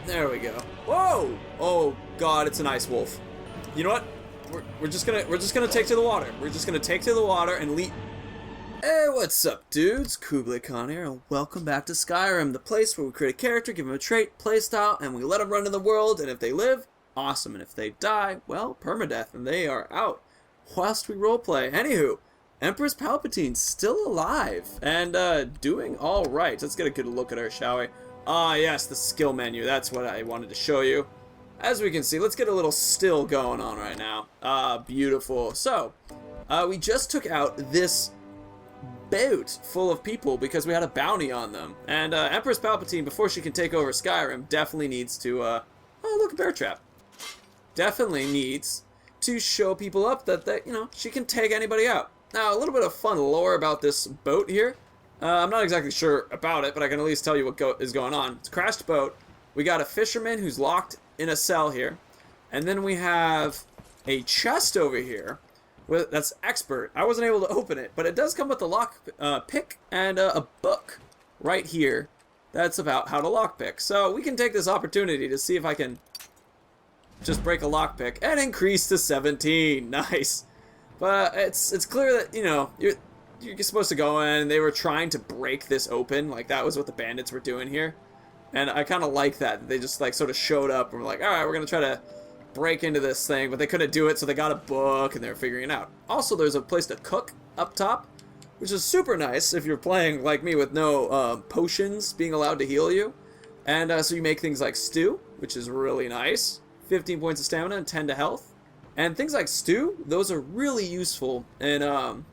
There we go. Whoa! Oh God, it's an ice wolf. You know what? We're just gonna take to the water. We're just gonna take to the water and leap. Hey, what's up, dudes? Kublai Khan here, and welcome back to Skyrim, the place where we create a character, give them a trait, playstyle, and we let them run in the world. And if they live, awesome. And if they die, well, permadeath, and they are out. Whilst we roleplay. Anywho, Empress Palpatine's still alive and doing all right. Let's get a good look at her, shall we? Ah, yes, the skill menu. That's what I wanted to show you. As we can see, let's get a little still going on right now. Beautiful. So, we just took out this boat full of people because we had a bounty on them. And Empress Palpatine, before she can take over Skyrim, definitely needs to, oh, look, a bear trap. Definitely needs to show people up that, you know, she can take anybody out. Now, a little bit of fun lore about this boat here. I'm not exactly sure about it, but I can at least tell you what is going on. It's a crashed boat. We got a fisherman who's locked in a cell here. And then we have a chest over here that's expert. I wasn't able to open it, but it does come with a lock pick and a book right here that's about how to lockpick. So we can take this opportunity to see if I can just break a lockpick and increase to 17. Nice. But it's clear that, you know, you're supposed to go in. They were trying to break this open. Like, that was what the bandits were doing here. And I kind of like that. They just, like, sort of showed up and were like, alright, we're going to try to break into this thing. But they couldn't do it, so they got a book and they were figuring it out. Also, there's a place to cook up top, which is super nice if you're playing like me with no potions being allowed to heal you. And so you make things like stew, which is really nice. 15 points of stamina and 10 to health. And things like stew, those are really useful in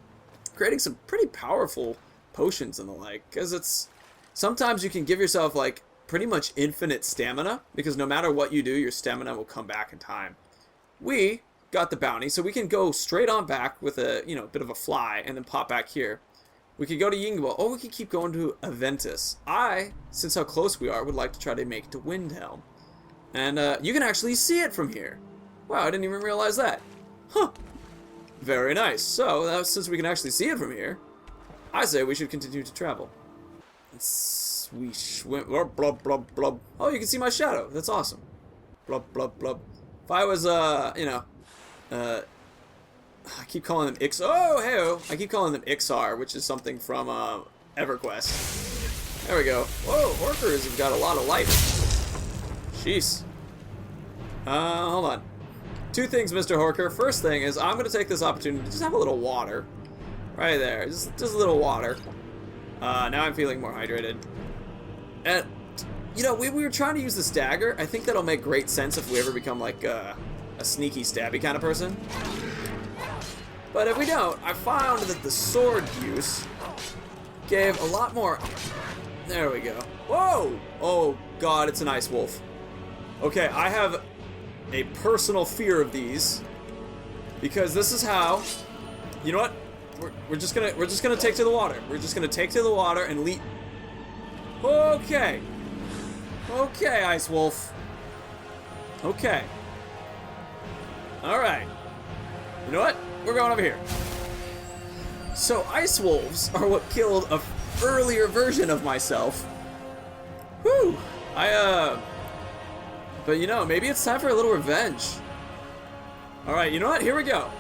creating some pretty powerful potions and the like. Because it's sometimes you can give yourself like pretty much infinite stamina, because no matter what you do, your stamina will come back in time. We got the bounty, so we can go straight on back with a, you know, bit of a fly and then pop back here. We could go to Yingbo, or we could keep going to Aventus. Since how close we are, would like to try to make it to Windhelm. And you can actually see it from here. Wow, I didn't even realize that. Huh. Very nice. So, since we can actually see it from here, I say we should continue to travel. We went blub blub blub blub. Oh, you can see my shadow. That's awesome. Blub blub blub. If I was you know, I keep calling them Ix. Oh, hey-oh. I keep calling them Ixar, which is something from EverQuest. There we go. Whoa, orcers have got a lot of life. Jeez. Hold on. Two things, Mr. Horker. First thing is I'm gonna take this opportunity to just have a little water. Right there. Just a little water. Now I'm feeling more hydrated. And, you know, we were trying to use this dagger. I think that'll make great sense if we ever become, like, a sneaky, stabby kind of person. But if we don't, I found that the sword use gave a lot more... There we go. Whoa! Oh, God, it's an ice wolf. Okay, I have a personal fear of these, because this is how... You know what? We're just gonna take to the water. We're just gonna take to the water and leap. Okay. Okay, Ice Wolf. Okay. Alright. You know what? We're going over here. So, Ice Wolves are what killed an earlier version of myself. Whew. But you know, maybe it's time for a little revenge. Alright, you know what? Here we go.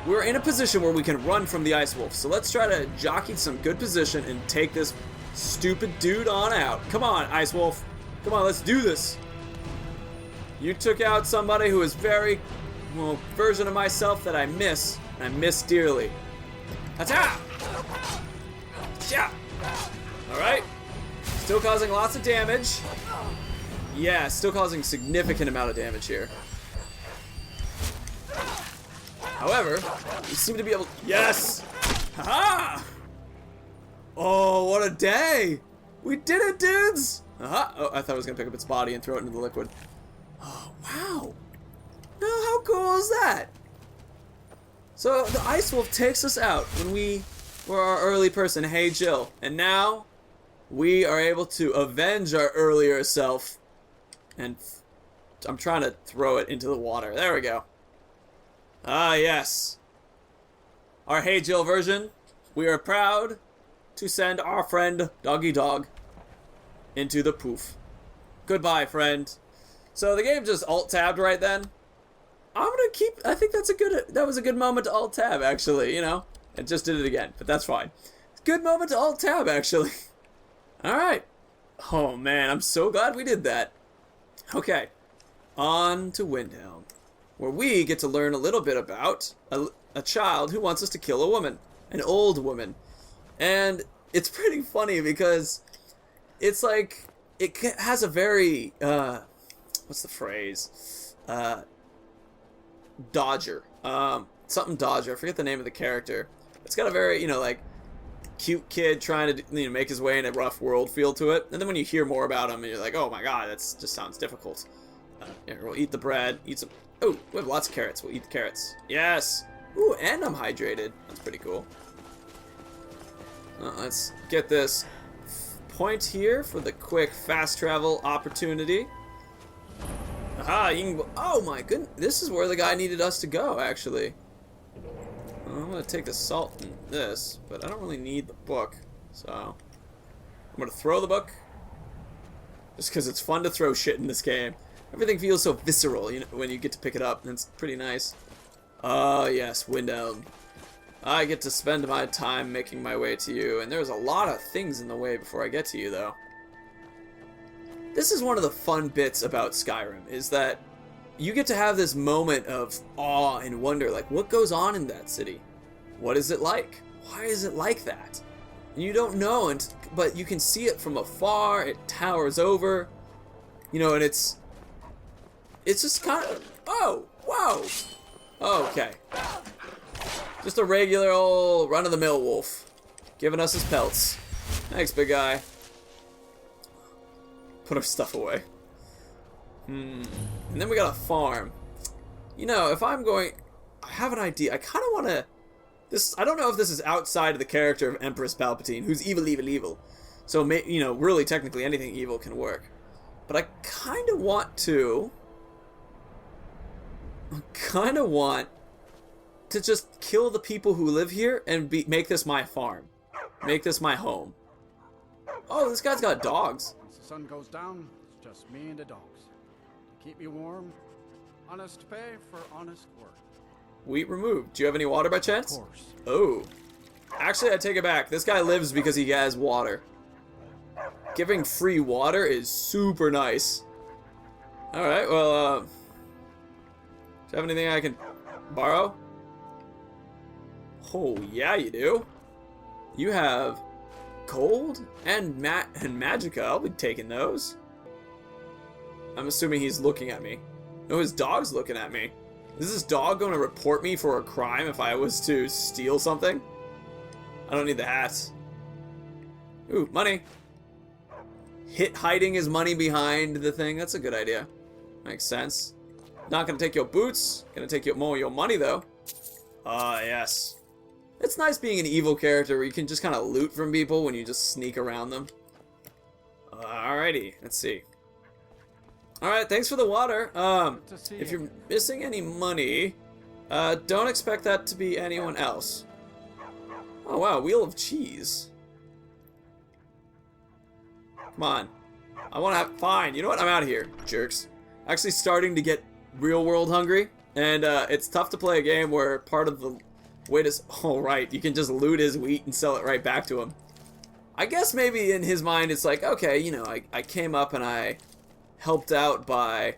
We're in a position where we can run from the Ice Wolf. So let's try to jockey some good position and take this stupid dude on out. Come on, Ice Wolf. Come on, let's do this. You took out somebody who is very, well, version of myself that I miss, and I miss dearly. Attack! Yeah. Alright. Still causing lots of damage. Yeah, still causing significant amount of damage here. However, we seem to be able... Yes! Ha-ha! Oh, what a day! We did it, dudes! Uh-huh. Oh, I thought I was going to pick up its body and throw it into the liquid. Oh, wow. Now, how cool is that? So, the Ice Wolf takes us out when we were our early person, Hey Jill. And now, we are able to avenge our earlier self. And I'm trying to throw it into the water. There we go. Ah, yes. Our Hey Jill version. We are proud to send our friend Doggy Dog into the poof. Goodbye, friend. So the game just alt-tabbed right then. I'm gonna keep, I think that was a good moment to alt-tab, actually, you know? It just did it again, but that's fine. Good moment to alt-tab, actually. Alright. Oh man, I'm so glad we did that. Okay. On to Windhelm, where we get to learn a little bit about a child who wants us to kill a woman. An old woman. And it's pretty funny because it's like, it has a very, what's the phrase? Dodger. Something Dodger. I forget the name of the character. It's got a very, you know, like, cute kid trying to, you know, make his way in a rough world feel to it. And then when you hear more about him, you're like, oh my god, that just sounds difficult. Here, we'll eat the bread, eat some... Oh, we have lots of carrots. We'll eat the carrots. Yes! Ooh, and I'm hydrated. That's pretty cool. Let's get this point here for the quick fast travel opportunity. Aha, you can... Oh my goodness, this is where the guy needed us to go, actually. I'm gonna take the salt in this, but I don't really need the book, so... I'm gonna throw the book. Just because it's fun to throw shit in this game. Everything feels so visceral, you know, when you get to pick it up, and it's pretty nice. Oh, yes, Windhelm. I get to spend my time making my way to you, and there's a lot of things in the way before I get to you, though. This is one of the fun bits about Skyrim, is that you get to have this moment of awe and wonder, like, what goes on in that city? What is it like? Why is it like that? And you don't know, but you can see it from afar, it towers over, you know, and it's just kind of, oh, whoa, okay. Just a regular old run-of-the-mill wolf, giving us his pelts. Thanks, big guy. Put our stuff away. And then we got a farm. You know, if I'm going... I have an idea. I kind of want to... I don't know if this is outside of the character of Empress Palpatine, who's evil. So, you know, really, technically, anything evil can work. But I kind of want to... just kill the people who live here and make this my farm. Make this my home. Oh, this guy's got dogs. Once the sun goes down, it's just me and the dogs. To keep me warm, honest pay for honest work. Wheat removed. Do you have any water by chance? Of course. Oh. Actually, I take it back. This guy lives because he has water. Giving free water is super nice. Alright, well, do you have anything I can borrow? Oh, yeah, you do. You have gold and magicka. I'll be taking those. I'm assuming he's looking at me. No, his dog's looking at me. Is this dog going to report me for a crime if I was to steal something? I don't need the hat. Ooh, money. Hiding his money behind the thing. That's a good idea. Makes sense. Not going to take your boots. Going to take more of your money, though. Ah, yes. It's nice being an evil character where you can just kind of loot from people when you just sneak around them. Alrighty, let's see. Alright, thanks for the water. If you're missing any money, don't expect that to be anyone else. Oh wow, wheel of cheese. Come on. I want to have... Fine, you know what? I'm out of here, jerks. Actually starting to get real world hungry, and it's tough to play a game where part of the... Wait, oh right, you can just loot his wheat and sell it right back to him. I guess maybe in his mind it's like, okay, you know, I came up and I helped out by,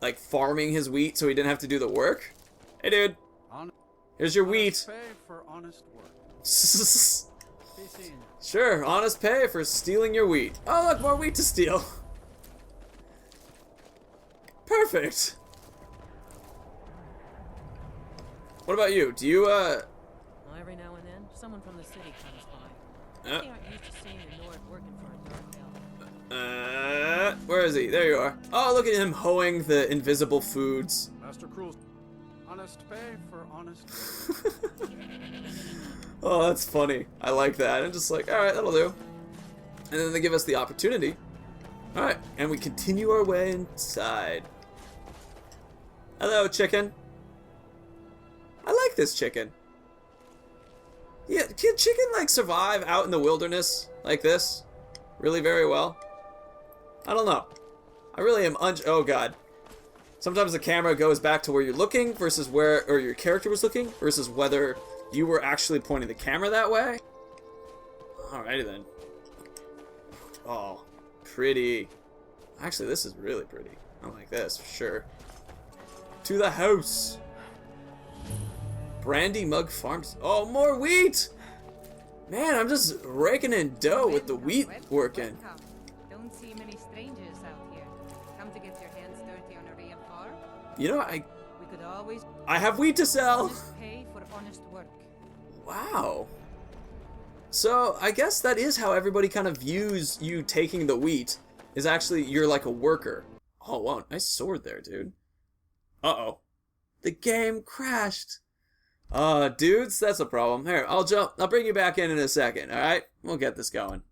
like, farming his wheat so he didn't have to do the work. Hey dude, here's your wheat. Pay for honest work. Sure, honest pay for stealing your wheat. Oh look, more wheat to steal. Perfect. What about you? Do you, Well, every now and then, someone from the city comes by. They aren't used to seeing a Nord working for a dark elf. Where is he? There you are. Oh, look at him hoeing the invisible foods. Master Cruel. Honest pay for honest work. Oh, that's funny. I like that. I'm just like, alright, that'll do. And then they give us the opportunity. Alright, and we continue our way inside. Hello, chicken. I like this chicken. Yeah, can chicken, like, survive out in the wilderness like this? Really very well? I don't know. I really am oh god. Sometimes the camera goes back to where you're looking versus or your character was looking versus whether you were actually pointing the camera that way. Alrighty then. Oh, pretty. Actually, this is really pretty. I like this for sure. To the house. Brandy Mug Farms. Oh, more wheat! Man, I'm just raking in dough with the wheat working. Don't see many strangers out here. Come to get your hands dirty on a real farm? You know, We could always I have wheat to sell. honest pay for honest work. Wow. So, I guess that is how everybody kind of views you taking the wheat, is actually you're like a worker. Oh, wow, nice sword there, dude. Uh-oh. The game crashed. Dudes, that's a problem. Here, I'll bring you back in a second, alright? We'll get this going.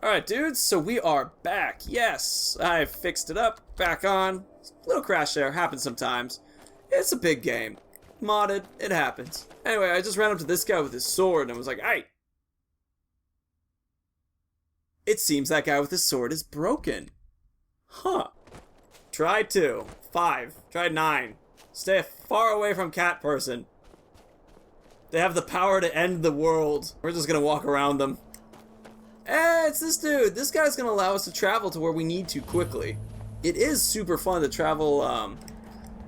Alright, dudes, so we are back. Yes, I fixed it up, back on. Little crash there, happens sometimes. It's a big game. Modded, it happens. Anyway, I just ran up to this guy with his sword and was like, hey! It seems that guy with his sword is broken. Huh. Try 2. 5. Try 9. Stay far away from cat person. They have the power to end the world. We're just gonna walk around them. Hey, it's this dude. This guy's gonna allow us to travel to where we need to quickly. It is super fun to travel,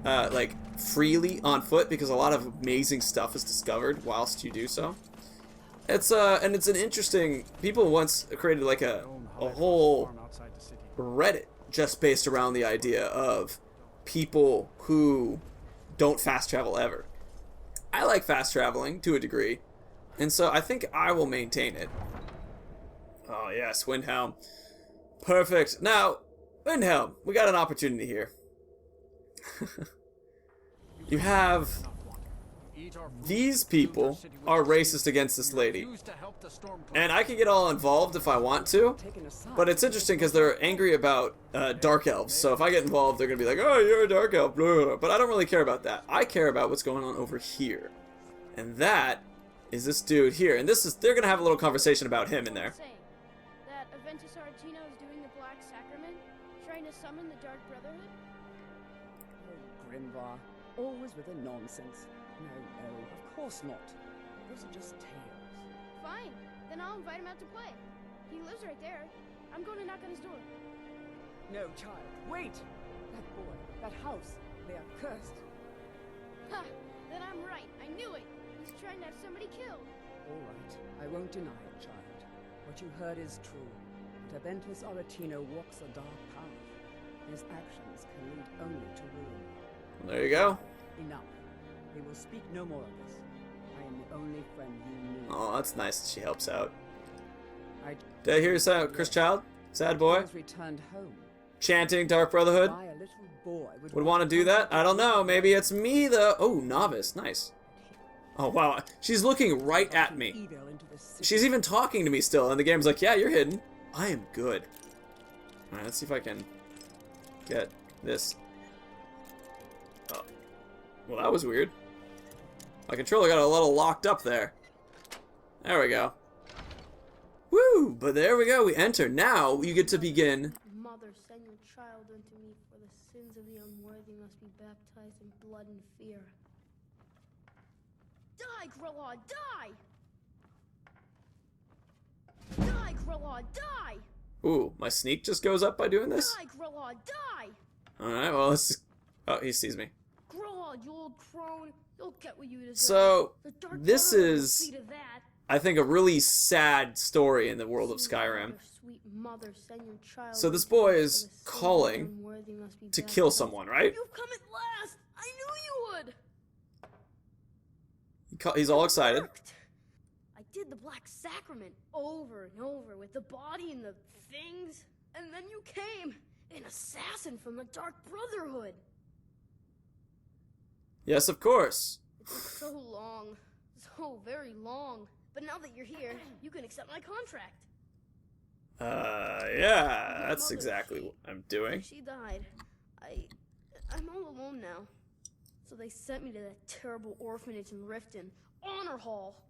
like, freely on foot because a lot of amazing stuff is discovered whilst you do so. And it's an interesting... People once created, like, a whole Reddit just based around the idea of people who don't fast travel ever. I like fast traveling to a degree, and so I think I will maintain it. Oh yes, Windhelm. Perfect. Now, Windhelm, we got an opportunity here. You have... These people are racist against this lady. And I can get all involved if I want to, but it's interesting because they're angry about dark elves. So if I get involved, they're going to be like, oh, you're a dark elf, blah, blah, blah. But I don't really care about that. I care about what's going on over here. And that is this dude here. And they're going to have a little conversation about him in there. That Aventus is doing the Black Sacrament, trying to summon the Dark Brotherhood? Oh, Grimvar, always with the nonsense. No, of course not. Those are just tales. Fine, then I'll invite him out to play. He lives right there. I'm going to knock on his door. No, child, wait! That boy, that house, they are cursed. Ha! Then I'm right. I knew it. He's trying to have somebody killed. All right, I won't deny it, child. What you heard is true. But Aventus walks a dark path. His actions can lead only to ruin. There you go. Enough. We will speak no more of this. I am the only friend you need. Oh, that's nice that she helps out. Did I hear Chris Child? Sad boy? Returned home. Chanting Dark Brotherhood? Why a little boy Would want to do that? I don't know. Maybe it's me, though. Oh, novice. Nice. Oh, wow. She's looking right at me. She's even talking to me still, and the game's like, yeah, you're hidden. I am good. Alright, let's see if I can get this. Oh. Well, that was weird. My controller got a little locked up there. There we go. Woo! But there we go. We enter. Now you get to begin. Mother, send your child unto me, for the sins of the unworthy must be baptized in blood and fear. Die, Grillad, die! Die, Grillad, die! Ooh, my sneak just goes up by doing this? Die, Grillad, die! Alright, well, let's just... Oh, he sees me. Grillad, you old crone, you'll get what you deserve. So, The Dark this Brotherhood will is, see to that. I think, a really sad story in the world of Skyrim. Your sweet mother, send your child So this unto me, boy for is the sins of the calling unworthy must be to kill baptized. someone, right? You've come at last! I knew you would! He's all excited. Worked. I did the Black Sacrament over and over with the body and the things, and then you came, an assassin from the Dark Brotherhood. Yes, of course. It took so long, so very long, but now that you're here, you can accept my contract. Yeah, that's exactly what I'm doing. She died. I'm all alone now. So they sent me to that terrible orphanage in Riften, Honor Hall.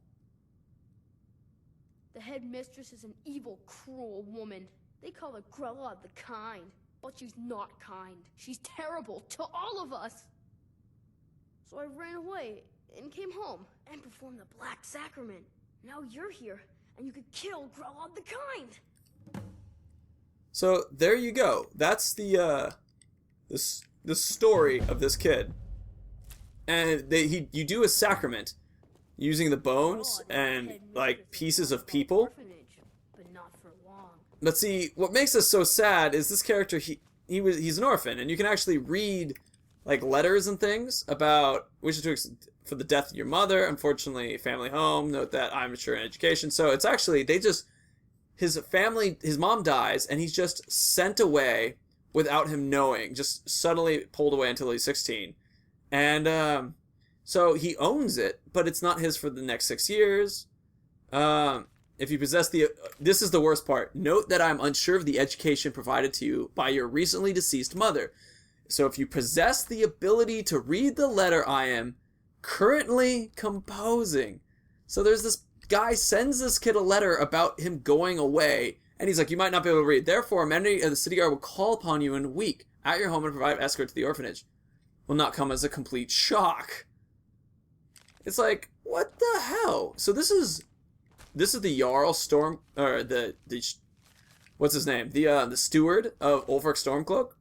The headmistress is an evil, cruel woman. They call her Grella the Kind. But she's not kind. She's terrible to all of us. So I ran away and came home and performed the Black Sacrament. Now you're here, and you could kill Grelod the Kind. So there you go. That's the story of this kid. And you do a sacrament using the bones and like pieces of people. But not for long. But see, what makes this so sad is this character, he's an orphan, and you can actually read like letters and things about wishes for the death of your mother, unfortunately family home, note that I'm sure in education. So it's actually, his mom dies, and he's just sent away without him knowing, just suddenly pulled away until he's 16. And so he owns it, but it's not his for the next 6 years. If you possess this is the worst part. Note that I'm unsure of the education provided to you by your recently deceased mother. So if you possess the ability to read the letter I am currently composing. So there's this guy sends this kid a letter about him going away, and he's like, you might not be able to read. Therefore, a member of the city guard will call upon you in a week at your home and provide escort to the orphanage. Will not come as a complete shock. It's like, what the hell? So this is the Jarl Storm, or the what's his name? The steward of Ulfric Stormcloak.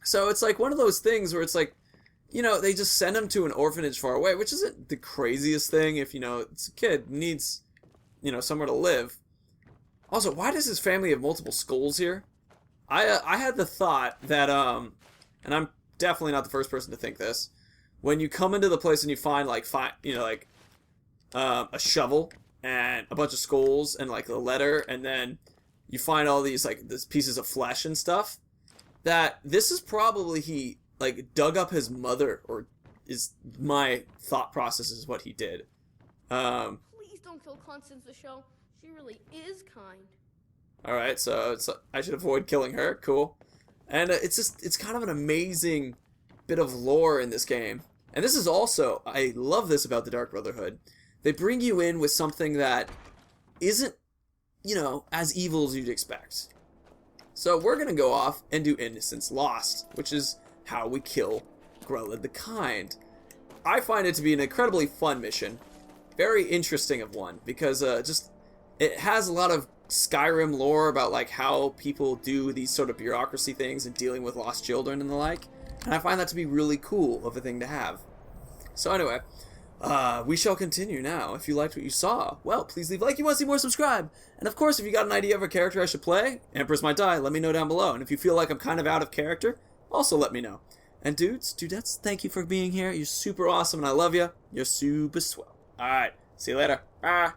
So it's like one of those things where it's like, they just send him to an orphanage far away, which isn't the craziest thing if, it's a kid, needs, somewhere to live. Also, why does his family have multiple skulls here? I had the thought that, and I'm definitely not the first person to think this, when you come into the place and you find, a shovel and a bunch of skulls and, a letter, and then you find all these, these pieces of flesh and stuff, that this is probably he dug up his mother, or is my thought process is what he did. Please don't kill Constance the show. She really is kind. Alright, so I should avoid killing her. Cool. And it's kind of an amazing bit of lore in this game. And this is also, I love this about the Dark Brotherhood. They bring you in with something that isn't, as evil as you'd expect. So we're going to go off and do Innocence Lost, which is how we kill Grelod the Kind. I find it to be an incredibly fun mission. Very interesting of one, because it has a lot of Skyrim lore about how people do these sort of bureaucracy things and dealing with lost children and the like. And I find that to be really cool of a thing to have. So anyway, we shall continue now. If you liked what you saw, well, please leave a like. You want to see more, subscribe. And of course, if you got an idea of a character I should play, Empress might die, let me know down below. And if you feel like I'm kind of out of character, also let me know. And dudettes, thank you for being here. You're super awesome and I love you. You're super swell. Alright, see you later. Bye.